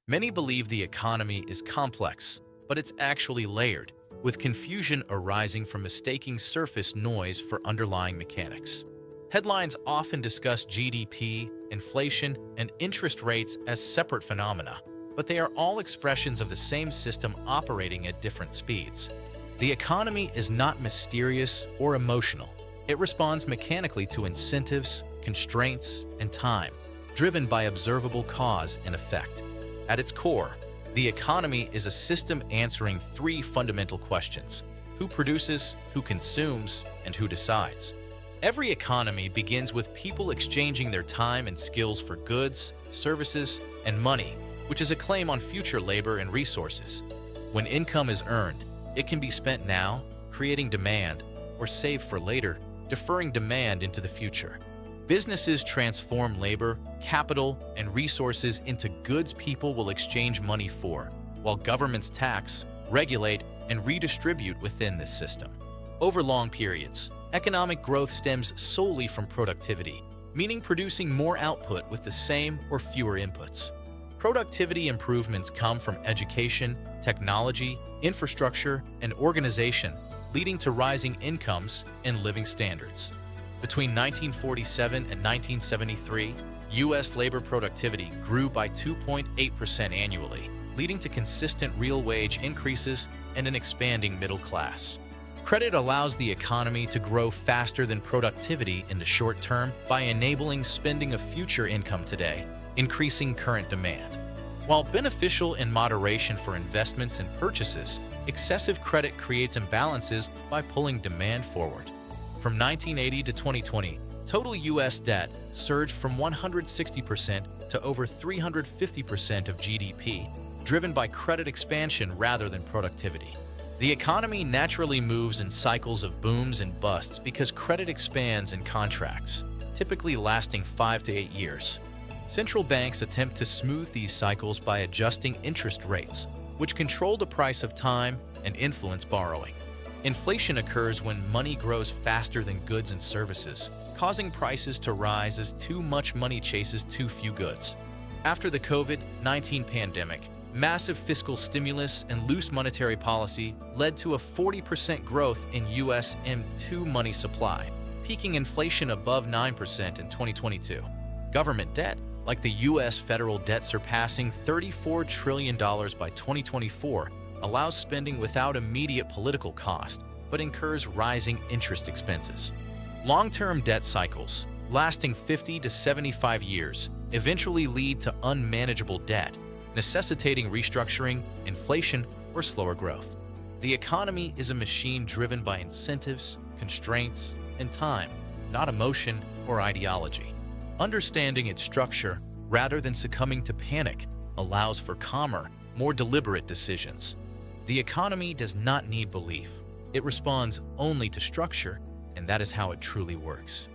Many believe the economy is complex, but it's actually layered, with confusion arising from mistaking surface noise for underlying mechanics. Headlines often discuss GDP, inflation, and interest rates as separate phenomena, but they are all expressions of the same system operating at different speeds. The economy is not mysterious or emotional. It responds mechanically to incentives, constraints, and time, driven by observable cause and effect. At its core, the economy is a system answering three fundamental questions: who produces, who consumes, and who decides. Every economy begins with people exchanging their time and skills for goods, services, and money, which is a claim on future labor and resources. When income is earned, it can be spent now, creating demand, or saved for later, deferring demand into the future. Businesses transform labor, capital, and resources into goods people will exchange money for, while governments tax, regulate, and redistribute within this system. Over long periods, economic growth stems solely from productivity, meaning producing more output with the same or fewer inputs. Productivity improvements come from education, technology, infrastructure, and organization, leading to rising incomes and living standards. Between 1947 and 1973, U.S. labor productivity grew by 2.8% annually, leading to consistent real wage increases and an expanding middle class. Credit allows the economy to grow faster than productivity in the short term by enabling spending of future income today, increasing current demand. While beneficial in moderation for investments and purchases, excessive credit creates imbalances by pulling demand forward. From 1980 to 2020, total U.S. debt surged from 160% to over 350% of GDP, driven by credit expansion rather than productivity. The economy naturally moves in cycles of booms and busts because credit expands and contracts, typically lasting 5 to 8 years. Central banks attempt to smooth these cycles by adjusting interest rates, which control the price of time and influence borrowing. Inflation occurs when money grows faster than goods and services, causing prices to rise as too much money chases too few goods. After the COVID-19 pandemic, massive fiscal stimulus and loose monetary policy led to a 40% growth in U.S. M2 money supply, peaking inflation above 9% in 2022. Government debt, like the U.S. federal debt surpassing $34 trillion by 2024, allows spending without immediate political cost, but incurs rising interest expenses. Long-term debt cycles, lasting 50 to 75 years, eventually lead to unmanageable debt, necessitating restructuring, inflation, or slower growth. The economy is a machine driven by incentives, constraints, and time, not emotion or ideology. Understanding its structure, rather than succumbing to panic, allows for calmer, more deliberate decisions. The economy does not need belief. It responds only to structure, and that is how it truly works.